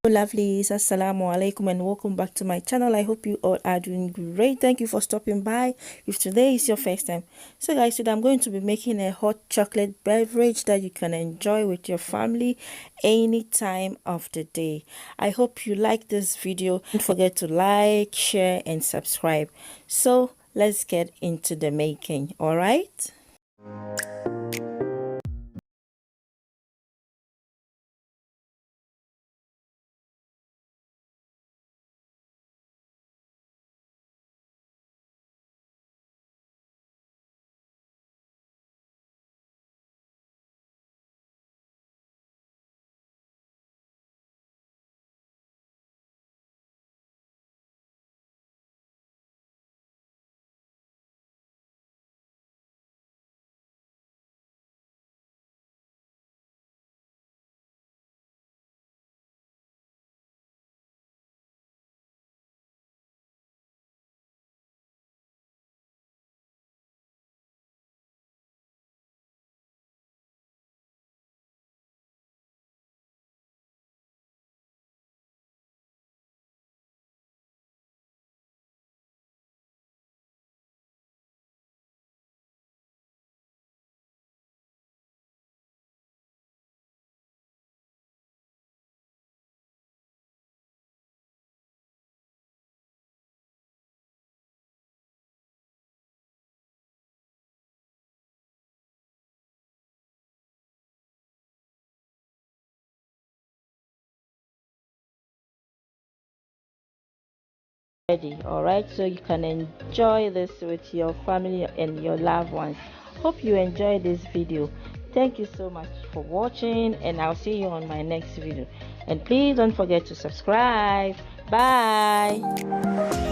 Hello lovelies, assalamu alaikum and welcome back to my channel. I hope you all are doing great. Thank you for stopping by. If today is your first time, so guys, today I'm going to be making a hot chocolate beverage that you can enjoy with your family any time of the day. I hope you like this video. Don't forget to like, share and subscribe. So let's get into the making. All right. Ready. All right, so you can enjoy this with your family and your loved ones. Hope you enjoy this video. Thank you so much for watching and I'll see you on my next video, and please don't forget to subscribe. Bye.